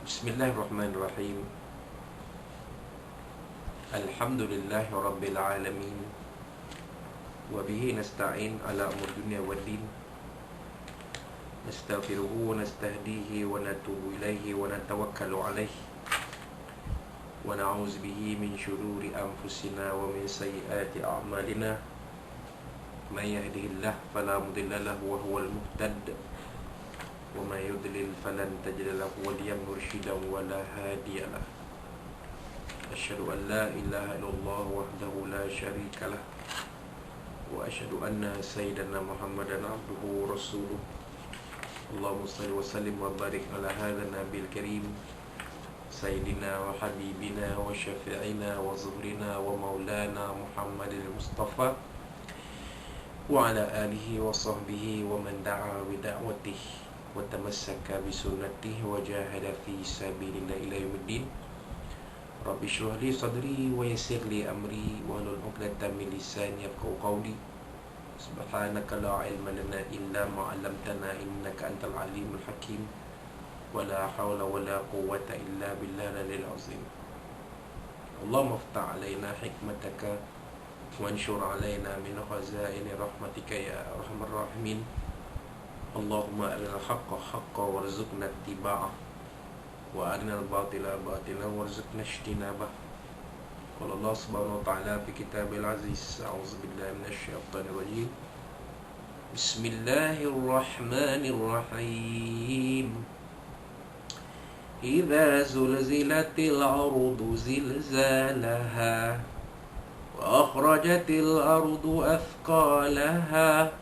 Bismillahirrahmanirrahim. Alhamdulillahi rabbil alamin. Wa bihi nasta'in ala umur dunya wad din. Nastaghfiruhu wa nastahdihi wa natubu ilaihi wa natawakkalu alaihi. Wa na'udzu bihi min syururi anfusina wa min sayyiati a'malina. May yahdihillahu fala mudilla lahu wa huwal muhtad. Wa may yudlil falan tajida lahu waliyan mursyidan wa la hadiya lahu. Asyhadu an la ilaha illallah wahdahu la syarika lah. Wa asyhadu anna sayyidana Muhammadan abduhu wa rasuluh. Allahumma shalli wa sallim wa barik ala hadzal nabiyil karim sayyidina wa habibina wa syafi'ina wa zuhrina wa maulana Muhammadil Mustafa wa ala alihi wa sahbihi wa man da'a bi da'watihi wa tamassaka bi sunnatihi wa jahada fi sabilillah ila yaumiddin. Rabbi shrah li sadri wa yassir li amri wa hlul 'uqdatam min lisani yafqahu qawli. Subhanaka la ilma lana illa ma 'allamtana innaka antal alimul hakim. Wa la hawla wa la quwwata illa billahil azim. Allahumma iftah 'alaina hikmataka wa anshur 'alaina min khazaini rahmatika ya arhamar rahimin. Allahumma arinal haqqa haqqan warzuqna ittiba'ah wa arinal batila batilan warzuqna ijtinabah. Qala Allah subhanahu wa ta'ala fi kitabil aziz. A'udzu billahi minasy syaithanir rajim. Bismillahirrahmanirrahim. Idza zulzilatil ardu zilzalaha wa akhrajatil ardu athqalaha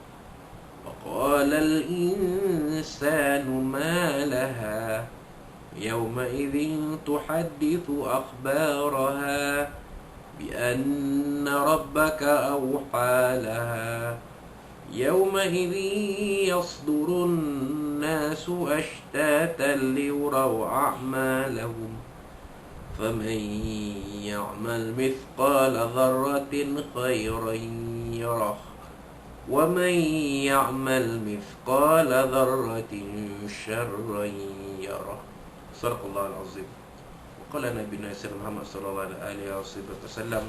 wa qala al insanu ma laha yawma idzin tuhaddithu akhbaraha bi anna rabbaka awha laha yawma idzin yasdurun nasu ashtatan liyuraw a'malahum faman ya'mal mithqala dharratin khayran yarah wa man ya'mal mithqala dharratin syarran yarah. Sadaqallahul azim. Wa qala nabiyuna Muhammad sallallahu alaihi wasallam,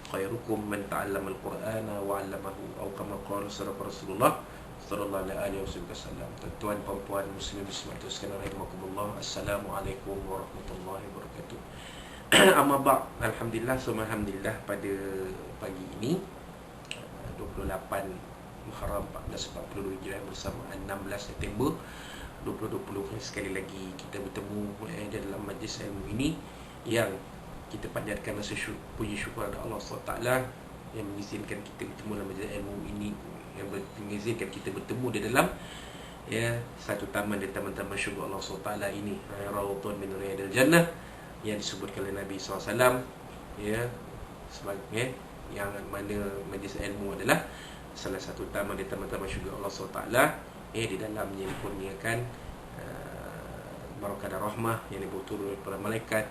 khairukum man ta'allama al-Qur'ana wa 'allamahu, atau kama qala Rasulullah sallallahu alaihi wasallam. Tuan dan puan muslim muslimat sekalian rahimakumullah. Assalamualaikum warahmatullahi wabarakatuh. Amma ba'd. Alhamdulillah, summa alhamdulillah, pada pagi ini 28 Muharram 1442 Hijrah bersama 16 September 2020, sekali lagi kita bertemu dalam majlis ilmu ini yang kita panjatkan rasa puji syukur kepada Allah SWT yang mengizinkan kita bertemu dalam majlis ilmu ini, yang mengizinkan kita bertemu di dalam satu taman dari taman-taman syurga Allah SWT ini, Raudhun min Riyadil Jannah, yang disebutkan oleh Nabi SAW sebagai yang mana majlis ilmu adalah salah satu taman dari taman-taman syurga Allah SWT di dalamnya dikurniakan barakah dan rahmah yang diturunkan oleh para malaikat,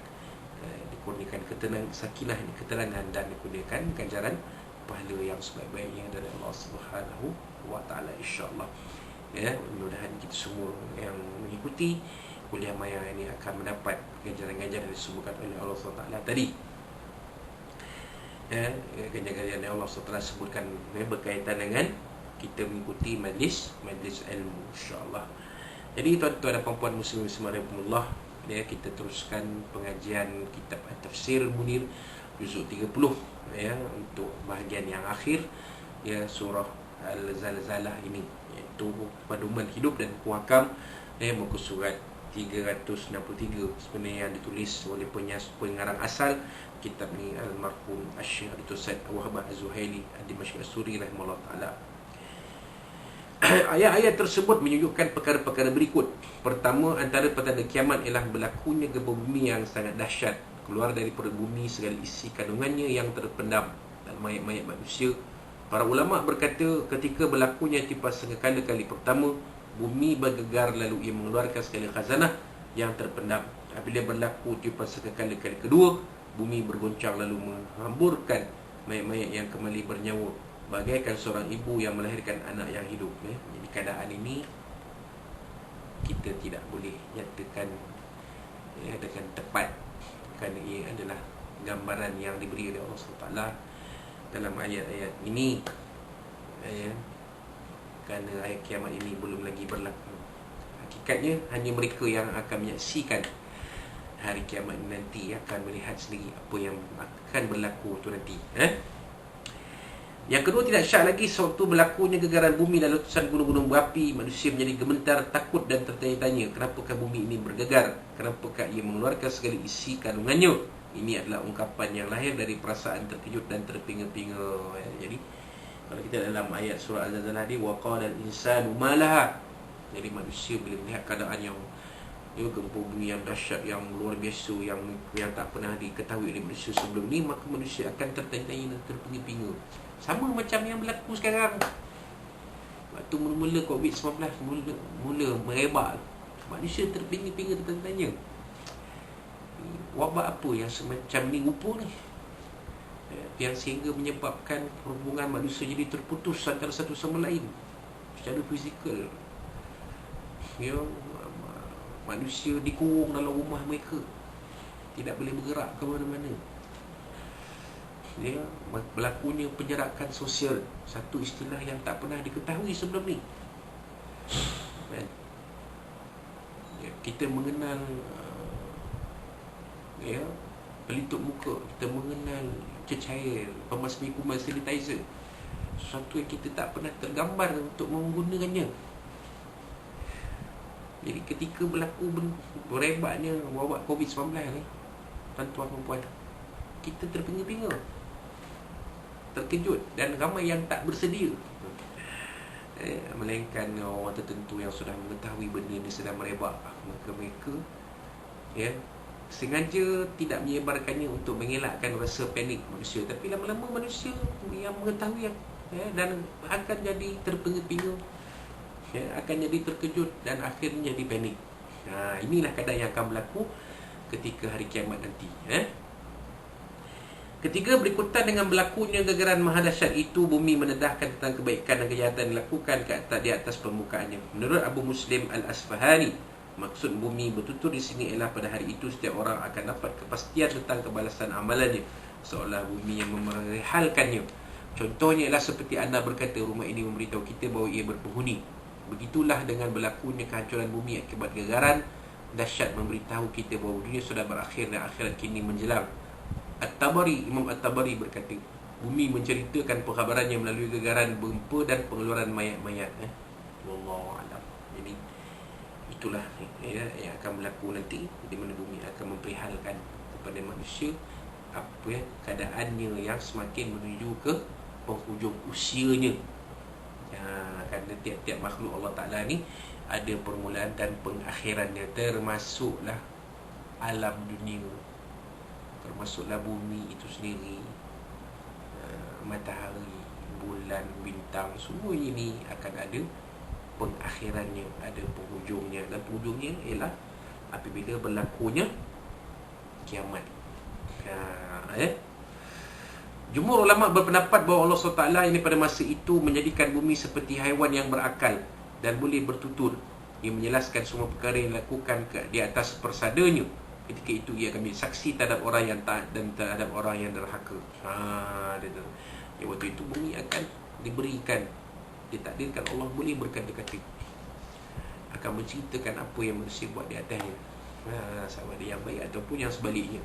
dikurniakan ketenangan, sakinah, ketenangan, dan dikurniakan ganjaran pahala yang sebaik-baiknya dari Allah Subhanahu wa taala, insya-Allah. Mudah-mudahan kita semua yang mengikuti kuliah maya ini akan mendapat ganjaran-ganjaran yang disebutkan oleh Allah SWT tadi. Ganjaran yang Allah SWT sebutkan berkaitan dengan kita mengikuti majlis ilmu, insya-Allah. Jadi tuan-tuan dan puan-puan muslimin semua, kita teruskan pengajian kitab Tafsir Munir juzuk 30 untuk bahagian yang akhir surah Al-Zalzalah ini, iaitu pedoman hidup dan hukum muka surat 363 sebenarnya yang ditulis oleh pengarang asal kitab ni almarhum Asy-Syaikh Dr. Said Wahab Az-Zuhaili Ad-Dimashqi As-Suri rahimahullah taala. Ayat-ayat tersebut menunjukkan perkara-perkara berikut. Pertama, antara petanda kiamat ialah berlakunya gempa bumi yang sangat dahsyat, keluar daripada bumi segala isi kandungannya yang terpendam dan mayat-mayat manusia. Para ulama berkata, ketika berlakunya tipas sengkala kali pertama, bumi bergegar lalu ia mengeluarkan segala khazanah yang terpendam. Apabila berlaku tipas sengkala kali kedua, bumi bergoncang lalu menghamburkan mayat-mayat yang kembali bernyawa, bagaikan seorang ibu yang melahirkan anak yang hidup. Jadi keadaan ini kita tidak boleh nyatakan dengan tepat, kerana ia adalah gambaran yang diberi oleh Allah SWT dalam ayat-ayat ini, kerana ayat kiamat ini belum lagi berlaku. Hakikatnya hanya mereka yang akan menyaksikan hari kiamat nanti akan melihat sendiri apa yang akan berlaku tu nanti. Yang kedua, tidak syak lagi sewaktu berlakunya gegaran bumi dan letusan gunung-gunung berapi, manusia menjadi gemetar, takut dan tertanya-tanya, kenapakah bumi ini bergegar? Kenapakah ia mengeluarkan segala isi kandungannya? Ini adalah ungkapan yang lahir dari perasaan terkejut dan terpinga-pinga. Jadi kalau kita dalam ayat surah Al-Zalzalah ni, waqala al-insanu ma laha. Jadi manusia bila melihat keadaan yang gempa bumi yang dahsyat, yang luar biasa, yang tak pernah diketahui oleh manusia sebelum ni, maka manusia akan tertanya-tanya dan terpinga-pinga. Sama macam yang berlaku sekarang. Waktu mula-mula COVID-19 mula merebak, manusia terpinga-pinga, tertanya, wabak apa yang semacam ni rupa ni, yang sehingga menyebabkan hubungan manusia jadi terputus antara satu sama lain secara fizikal. Manusia dikurung dalam rumah mereka, tidak boleh bergerak ke mana-mana. Berlakunya penjarakan sosial, satu istilah yang tak pernah diketahui sebelum ni. Kita mengenal pelitup muka, kita mengenal cecair, pemasmi kuman, sanitizer, sesuatu yang kita tak pernah tergambar untuk menggunakannya. Jadi ketika berlaku berebatnya wabak COVID-19 ni, tuan-tuan dan puan, kita terpinga-pinga, terkejut, dan ramai yang tak bersedia, melainkan orang tertentu yang sudah mengetahui benda ini sedang merebak, maka mereka sengaja tidak menyebarkannya untuk mengelakkan rasa panik manusia. Tapi lama-lama manusia yang mengetahui dan akan jadi terpinga-pinga, akan jadi terkejut, dan akhirnya jadi panik. Inilah keadaan yang akan berlaku ketika hari kiamat nanti. Ketiga, berikutan dengan berlakunya gegaran maha dahsyat itu, bumi mendedahkan tentang kebaikan dan kejahatan dilakukan di atas permukaannya. Menurut Abu Muslim Al-Asfahani, maksud bumi bertutur di sini ialah pada hari itu setiap orang akan dapat kepastian tentang kebalasan amalannya, seolah bumi yang merehalkannya. Contohnya ialah seperti anda berkata, rumah ini memberitahu kita bahawa ia berpenghuni. Begitulah dengan berlakunya kehancuran bumi akibat gegaran dahsyat memberitahu kita bahawa dunia sudah berakhir dan akhirat kini menjelang. Imam At-Tabari berkata, bumi menceritakan perkhabarannya melalui gegaran gempa dan pengeluaran mayat-mayat. Wallahu a'lam. Jadi itulah yang akan berlaku nanti, di mana bumi akan memperihalkan kepada manusia keadaannya yang semakin menuju ke penghujung usianya. Kerana tiap-tiap makhluk Allah Ta'ala ni ada permulaan dan pengakhirannya, termasuklah alam dunia, termasuklah bumi itu sendiri, matahari, bulan, bintang, semua ini akan ada pengakhirannya, ada penghujungnya. Dan penghujungnya ialah apabila berlakunya kiamat. Jumhur ulama berpendapat bahawa Allah SWT ini pada masa itu menjadikan bumi seperti haiwan yang berakal dan boleh bertutur. Ia menjelaskan semua perkara yang dilakukan di atas persadanya. Ketika itu ia akan menjadi saksi terhadap orang yang taat dan terhadap orang yang derhaka. Waktu itu bumi akan diberikan, ditakdirkan Allah boleh berkata-kata, akan menceritakan apa yang manusia buat di atasnya, sama ada yang baik ataupun yang sebaliknya.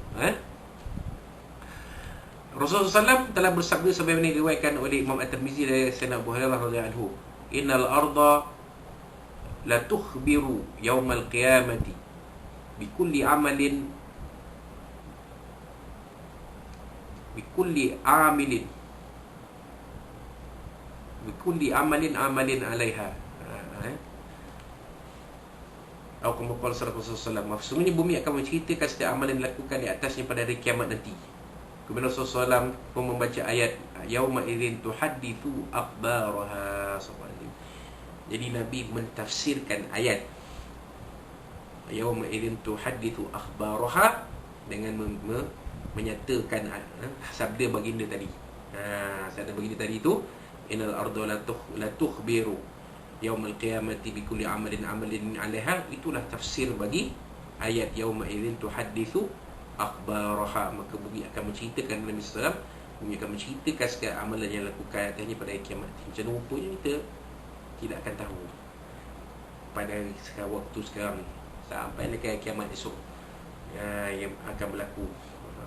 Rasulullah SAW telah bersabda sebagaimana diriwayatkan oleh Imam At-Tirmizi dari Sayyidina Abu Hurairah radhiyallahu anhu, innal arda la tukhbiru yaumal qiyamati bikulli amalin amalin alaiha. Atau kama qala sallallahu alaihi wasallam, sesungguhnya bumi akan menceritakan setiap amalan yang dilakukan di atasnya pada hari kiamat nanti. Kemudian Rasulullah SAW pun membaca ayat yauma idzin tuhadditsu akhbaraha. Jadi Nabi mentafsirkan ayat yauma idzin tuhadditsu akhbaraha dengan menyatakan sabda baginda tadi. Sabda baginda tadi itu, innal arda la tukhbiru yaumal qiyamati bikulli amalin 'alaiha. Itulah tafsir bagi ayat yauma idzin tuhadditsu akhbaraha, maka bumi akan menceritakan Nabi SAW, bumi akan menceritakan segala amalan yang lakukan atasnya pada hari kiamat. Macam rupanya kita tidak akan tahu pada waktu sekarang ni sampai dekat hari kiamat esok yang akan berlaku.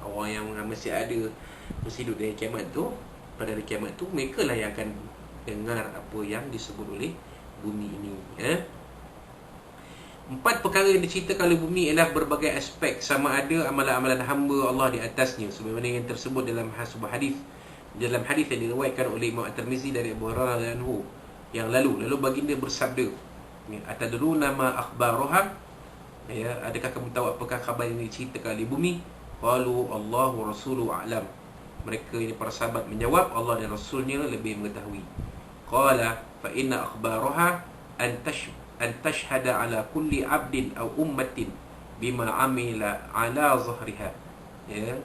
Orang yang mesti hidup dari kiamat tu, pada hari kiamat tu, mereka lah yang akan dengar apa yang disebut oleh bumi ini. 4 perkara yang diceritakan oleh bumi ialah berbagai aspek, sama ada amalan-amalan hamba Allah di atasnya, sebagaimana yang tersebut dalam sebuah hadis, dalam hadis yang diriwayatkan oleh Imam At-Tirmizi dari Abu Hurairah radhiyallahu yang lalu baginda bersabda, atadruna ma akhbaruha, ya, adakah kamu tahu apakah khabar yang diceritakan oleh bumi? Qalu Allahu wa rasuluhu a'lam. Mereka ini para sahabat menjawab, Allah dan Rasulnya lebih mengetahui. Qala fa inna akhbaruha an tashhada ala kulli abdin aw ummatin bima amila ala zahriha. Ya,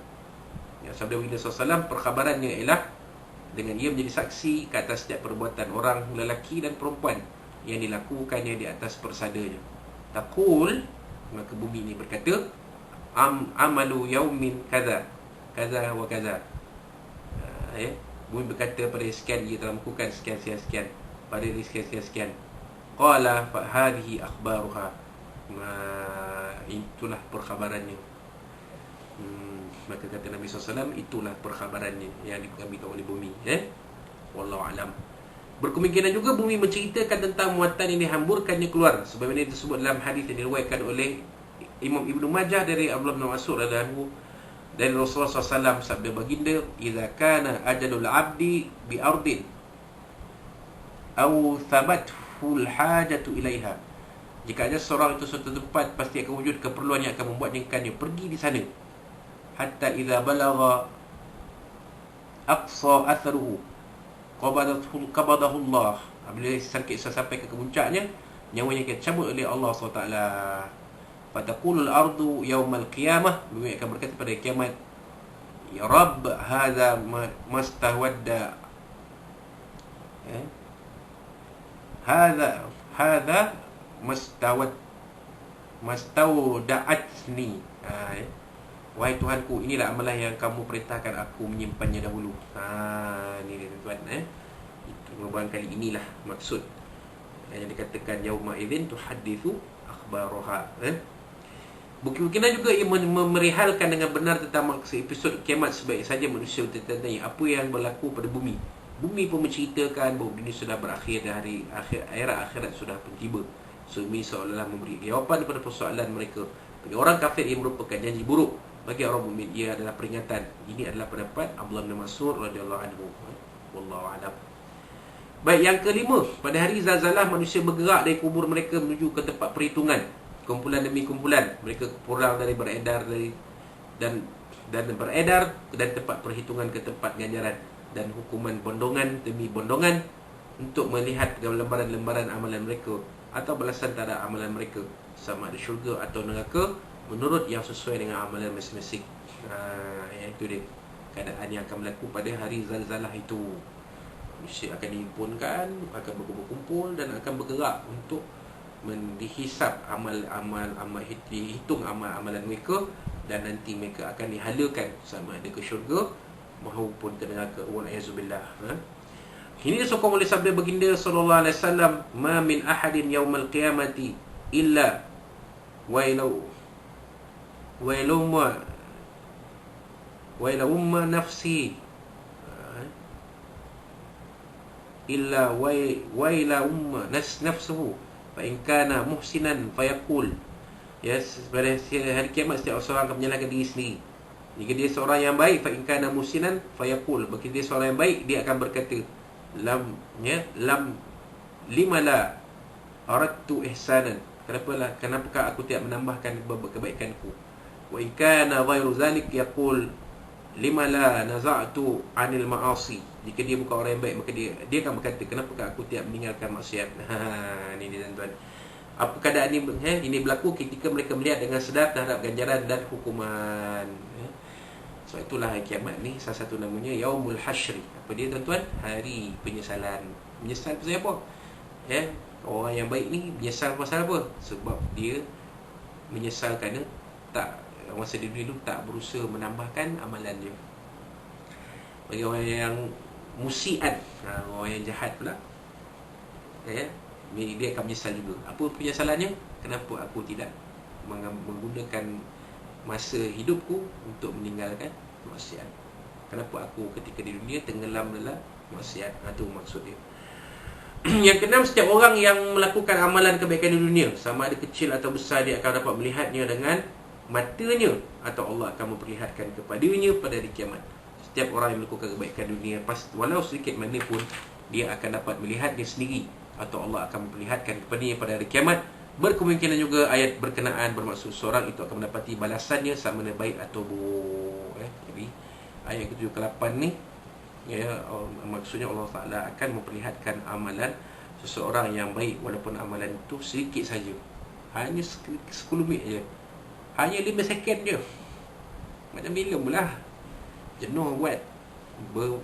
sabda Nabi SAW, perkhabarannya ialah dengan ia menjadi saksi ke atas setiap perbuatan orang lelaki dan perempuan yang dilakukannya di atas persadanya. Taqul, maka bumi ini berkata, amalu yaumin kaza kaza wa kaza. Ya, bumi berkata pada sekian dia telah melakukan sekian, pada hari sekian. Qala fa hadhihi akhbaruha, itulah perkhabarannya. Maka kata Nabi SAW, itulah perkhabarannya yang diberitahu oleh bumi. Wallahu alam. Berkemungkinan juga bumi menceritakan tentang muatan yang dihamburkannya keluar, sebagaimana disebut dalam hadis yang diriwayatkan oleh Imam Ibnu Majah dari Abdullah bin Mas'ud radhiyallahu dari Rasulullah SAW, sabda baginda, idza kana ajalul abdi bi ardin aw thabathu al-hajatu ilaiha, jika ada seorang itu suatu tempat, pasti akan wujud keperluan yang akan membuatnya pergi di sana. Hatta idza balagha aqsa atharuhu qabadahu Allah, bila sampai ke kemuncaknya, nyawanya akan cabut oleh Allah SWT. Fataqulul ardu yaumal qiyamah, bumi akan berkata pada kiamat, ya Rabb, hadza mastahwadda, hadza mastawda'atni, wahai Tuhanku, inilah amalan yang kamu perintahkan aku menyimpannya dahulu. Ini dia tuan-tuan, itu merupakan kali inilah maksud yang dikatakan yauma idzin tuhadditsu akhbaruha. Mungkin juga ia memerihalkan dengan benar tentang maksud episod kiamat, sebaik saja manusia tertanya apa yang berlaku pada bumi. Bumi pun menceritakan bahawa dunia sudah berakhir dan era akhirat sudah pun tiba. So, ini seolah-olah memberi jawapan kepada persoalan mereka. Bagi orang kafir, ia merupakan janji buruk. Bagi orang mukmin, ia adalah peringatan. Ini adalah pendapat Abdullah bin Mas'ud radhiyallahu anhu. Wallahu a'lam. Baik, yang kelima, pada hari zalzalah manusia bergerak dari kubur mereka menuju ke tempat perhitungan. Kumpulan demi kumpulan mereka pulang dari beredar dan beredar dan tempat perhitungan ke tempat ganjaran dan hukuman bondongan demi bondongan untuk melihat lembaran-lembaran amalan mereka atau balasan terhadap amalan mereka, sama ada syurga atau neraka, menurut yang sesuai dengan amalan masing-masing. Itu dia keadaan yang akan berlaku pada hari zalzalah itu. Manusia akan dihimpunkan, akan berkumpul dan akan bergerak untuk dihisap dihitung amalan mereka, dan nanti mereka akan dihalakan sama ada ke syurga maupun ke neraka. Wa'iyyazubillah. Ini disokong oleh sabda baginda sallallahu alaihi wasallam, ma min ahadin yaumal qiyamati illa wailumma nafsi illa wailumma nafsuhu fa in kana muhsinan fayaqul. Pada hari kiamat setiap seorang akan menyalahkan diri sendiri. Jika dia seorang yang baik, fa in kana muhsinan fayaqul, bagi dia seorang yang baik, dia akan berkata, limala aradtu ihsanan, kenapakah aku tidak menambahkan kebaikanku. Wa in kana ghairu zalik yaqul limala naza'tu anil ma'asi, jika dia bukan orang yang baik, maka dia akan berkata, kenapakah aku tidak meninggalkan maksiat. Ini dia tuan-tuan. Apa keadaan ini berlaku ketika mereka melihat dengan sedar terhadap ganjaran dan hukuman. So itulah hari kiamat ni, salah satu namanya Yaumul Hasyri. Apa dia tuan-tuan? Hari penyesalan. Menyesal pasal apa? Orang yang baik ni menyesal pasal apa? Sebab dia menyesal kerana tak, masa di dunia tu tak berusaha menambahkan amalan dia. Bagi orang yang musiat, orang yang jahat pula, dia akan menyesal juga. Apa penyesalannya? Kenapa aku tidak menggunakan masa hidupku untuk meninggalkan maksiat? Kenapa aku ketika di dunia tenggelam dalam maksiat? Itu maksud dia. Yang keenam, setiap orang yang melakukan amalan kebaikan di dunia, sama ada kecil atau besar, dia akan dapat melihatnya dengan matanya, atau Allah akan memperlihatkan kepadanya pada hari kiamat. Setiap orang yang melakukan kebaikan di dunia, walau sedikit mana pun, dia akan dapat melihatnya sendiri, atau Allah akan memperlihatkan kepadanya pada hari kiamat. Berkemungkinan juga ayat berkenaan bermaksud seorang itu akan mendapati balasannya sama ada baik atau buruk. Jadi ayat ke-7 ke-8 ni, maksudnya Allah Ta'ala akan memperlihatkan amalan seseorang yang baik, walaupun amalan itu sedikit saja, hanya 10 minit je, hanya 5 second je. Macam film lah, jenuh buat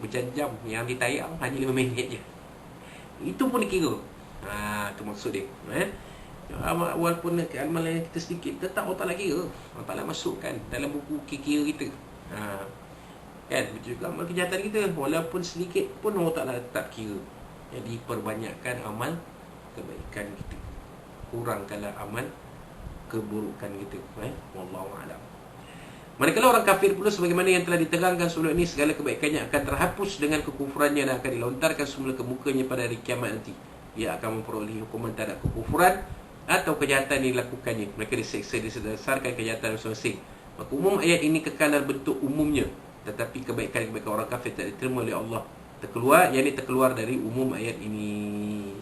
berjam-jam, yang ditayang hanya 5 minit je. Itu pun dikira. Itu maksud dia. Walaupun amalan kita sedikit, tetap Allah Ta'ala kira. Allah Ta'ala masukkan dalam buku kira kita. Kan, betul juga amal kejahatan kita, walaupun sedikit pun Allah Ta'ala tetap kira. Jadi perbanyakkan amal kebaikan kita, kurangkanlah amal keburukan kita. Wallahu a'lam. Manakala orang kafir pula, sebagaimana yang telah diterangkan sebelum ini, segala kebaikannya akan terhapus dengan kekufurannya dan akan dilontarkan semula ke mukanya pada hari kiamat nanti. Ia akan memperoleh hukuman terhadap kekufuran atau kejahatan yang dilakukannya. Mereka diseksa disasarkan kejahatan masing-masing. Maka umum ayat ini kekal dalam bentuk umumnya, tetapi kebaikan-kebaikan orang kafir tak diterima oleh Allah. Terkeluar dari umum ayat ini.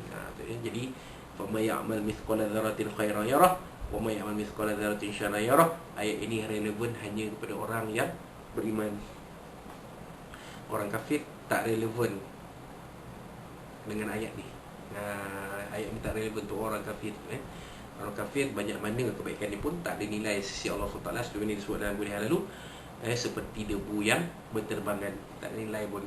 Jadi, فَمَا يَعْمَلْ مِثْقَلَ ذَرَةٍ خَيْرًا يَرَهُ وَمَا يَعْمَلْ مِثْقَلَ ذَرَةٍ شَرًّا يَرَهُ. Ayat ini relevan hanya kepada orang yang beriman. Orang kafir tak relevan dengan ayat ni. Ayat ni tak relevan untuk orang kafir. Orang kafir banyak mana kebaikan ni pun tak ada nilai sisi Allah SWT. Seperti ini disebut dalam kuliah lalu, seperti debu yang berterbangan, tak ada nilai pun.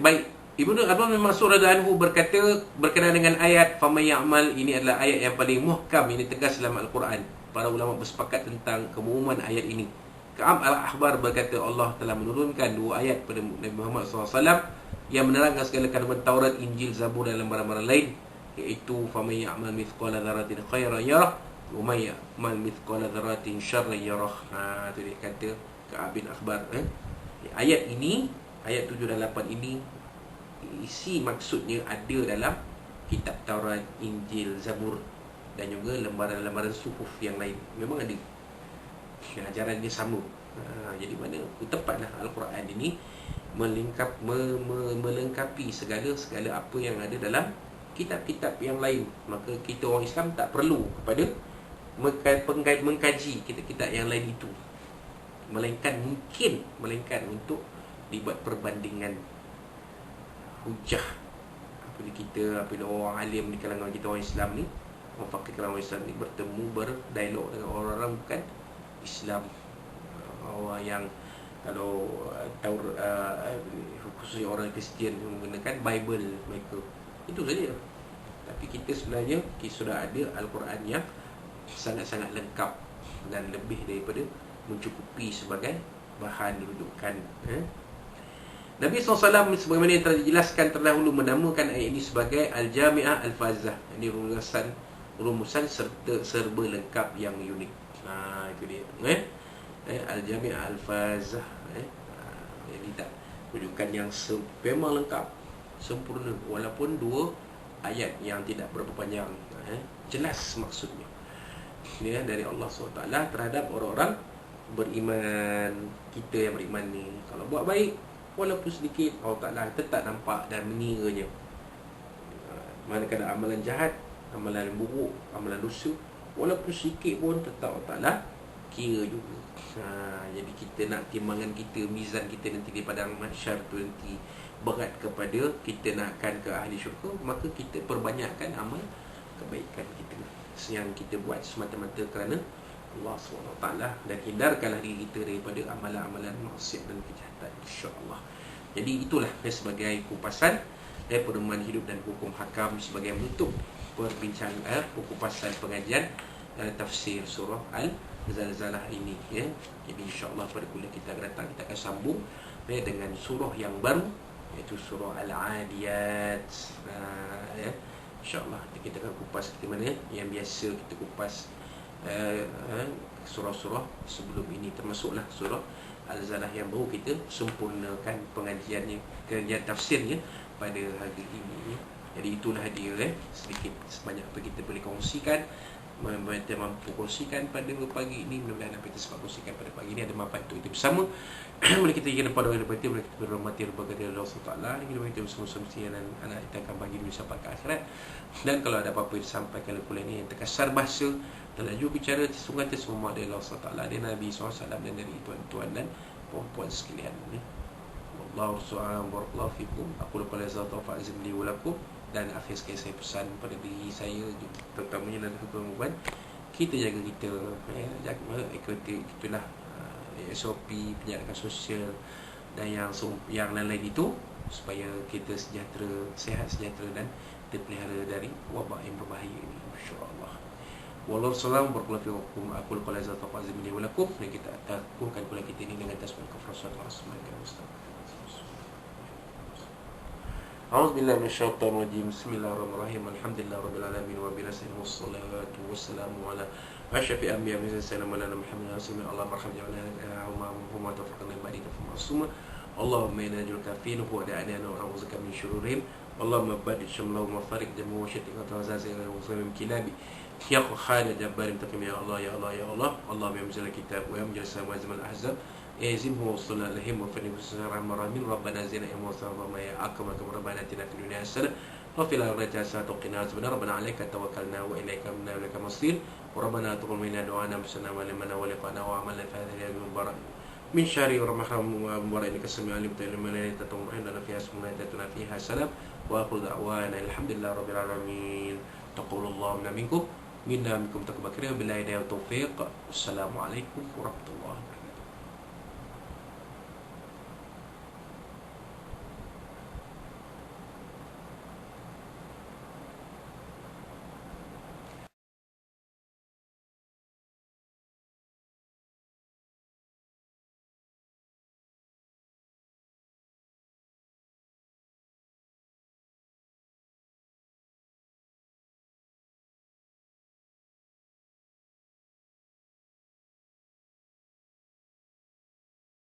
Baik, Ibnu Abbas bin Mas'ud radhiyallahu anhu berkata berkenaan dengan ayat faman ya'mal, ini adalah ayat yang paling muhkam, ini tegas dalam Al-Quran. Para ulama bersepakat tentang keumuman ayat ini. Ka'ab al-Ahbar berkata Allah telah menurunkan 2 ayat pada Nabi Muhammad SAW yang menerangkan segala kandungan Taurat, Injil, Zabur dan lembaran-lembaran lain, iaitu faman ya'mal mithqala dzarratin khairan yarah wa may ya'mal mithqala dzarratin syarran yarah. Itu dia kata Ka'ab bin Ahbar. Ayat ini, ayat 7 dan 8 ini, isi maksudnya ada dalam kitab Taurat, Injil, Zabur dan juga lembaran-lembaran suhuf yang lain. Memang ada, ajarannya sama. Jadi mana tepatlah Al-Quran ini melengkapi segala apa yang ada dalam kitab-kitab yang lain. Maka kita orang Islam tak perlu kepada mengkaji kitab-kitab yang lain itu, melainkan untuk dibuat perbandingan hujah apabila kita, apabila orang alim di kalangan kita orang Islam ni, orang fakir kalangan orang Islam ni bertemu, berdialog dengan orang-orang bukan Islam, orang yang kalau khususnya orang Kristian menggunakan Bible mereka, itu saja. Tapi kita sebenarnya sudah ada Al-Quran yang sangat-sangat lengkap dan lebih daripada mencukupi sebagai bahan rujukan. Nabi SAW sebagaimana yang telah dijelaskan terdahulu menamakan ayat ini sebagai Al-Jami'ah Al-Fazah. Ini rumusan serba lengkap yang unik. Itu dia. Al-Jami'ah Al-Fazah. Jadi tak rujukan yang memang lengkap, sempurna, walaupun 2 ayat yang tidak berapa panjang. Jelas maksudnya. Ini dari Allah SWT terhadap orang-orang beriman. Kita yang beriman ni, kalau buat baik walaupun sedikit, Allah Ta'ala tetap nampak dan mengiranya. Manakala amalan jahat, amalan buruk, amalan dosa, walaupun sedikit pun tetap Allah Ta'ala kira juga. Jadi kita nak timbangan kita, mizan kita nanti di padang mahsyar tu nanti berat kepada kita nakkan ke ahli syurga, maka kita perbanyakkan amal kebaikan kita yang kita buat semata-mata kerana Allah SWT, dan hindarkanlah diri kita daripada amalan-amalan maksiat dan kejahatan, insya-Allah. Jadi itulah sebagai kupasan pedoman hidup dan hukum hakam sebagai menutup perbincangan kupasan pengajian tafsir surah Al-Zalzalah ini ya. Jadi insya-Allah pada kuliah kita akan datang kita akan sambung dengan surah yang baru, iaitu surah Al-Adiyat. Ya. InsyaAllah kita akan kupas seperti mana yang biasa kita kupas surah-surah sebelum ini, termasuklah surah Al-Zalzalah yang baru kita sempurnakan pengajiannya, kajian tafsirnya pada hari ini. Jadi itulah dia sedikit sebanyak apa kita boleh kongsikan, kita mampu kongsikan pada pagi ini. Mudah-mudahan apa kita sempat kongsikan pada pagi ini ada manfaat untuk kita bersama. Boleh kita ingin pada orang berhati, boleh kita berhormati berbagai Allah SWT. Kita boleh kita bersama-sama dan anak kita akan bagi dunia sampai ke akhirat. Dan kalau ada apa-apa yang disampaikan oleh kuliah ini yang terkasar bahasa dan laju bicara sungguh semua dari Allah SWT, dari Nabi SAW dan dari tuan-tuan dan puan-puan sekalian. Wallahu subhanahu wa ta'ala fikum. Aku lupa lazat taufa azim li walakum. Dan akhir sekali saya pesan pada diri saya, terutamanya dan perempuan, kita jaga kita, jaga ikuti itulah SOP penjagaan sosial dan yang lain-lain itu, supaya kita sejahtera, sihat sejahtera dan terpelihara dari wabak yang berbahaya ini, insya-Allah. Wallahu salam barakallahu aku lupa lazat taufa azim li walakum. Dan kita takutkan pula kita ini dengan tasbih kafaratul Rasulullah. A'udzubillahi minasyaitonir rajim. Bismillahirrahmanirrahim. Alhamdulillah rabbil alamin wa billahi wassalatu wassalamu ala asyrafil anbiya'i wa sallallahu ala Muhammadin rasulillah. Allahumma arhamna wa tawfiqna ba'da ma'suma. Allahumma inna naj'aluka fi nuhwada'ina wa na'udzuka min syururihim. Allahumma barik syamlahum wa farik jamu wa syatik wa tawazazil wa muslim kilabi. Ya Khalid Jabbar intakim ya Allah ya Allah ya Allah. Allahumma yamzil kitab wa yamzil sama zaman ahzab. Yazimhu sallallahu alaihi wa sallam rahmin rabbana zina ya musa wa ma ya akram rabbana atina fid dunya hasanah wa fil akhirati hasanah wa qina azaban rabbana alayka tawakkalna wa ilayka minna wa ilaika masir wa rabbana taqabbal minna du'ana bisana wa limanna wa liqana wa amalna fi hadhihi al-mubarak min syarri wa rahmah wa mubarak innaka sami'un alim ta'lamu la tatumrin lana fiha sunnatatuna fiha salam wa aqul da'wana alhamdulillahi rabbil alamin taqabbalallahu minna minkum taqabbal billahi wa taufiq. Assalamualaikum warahmatullahi wabarakatuh.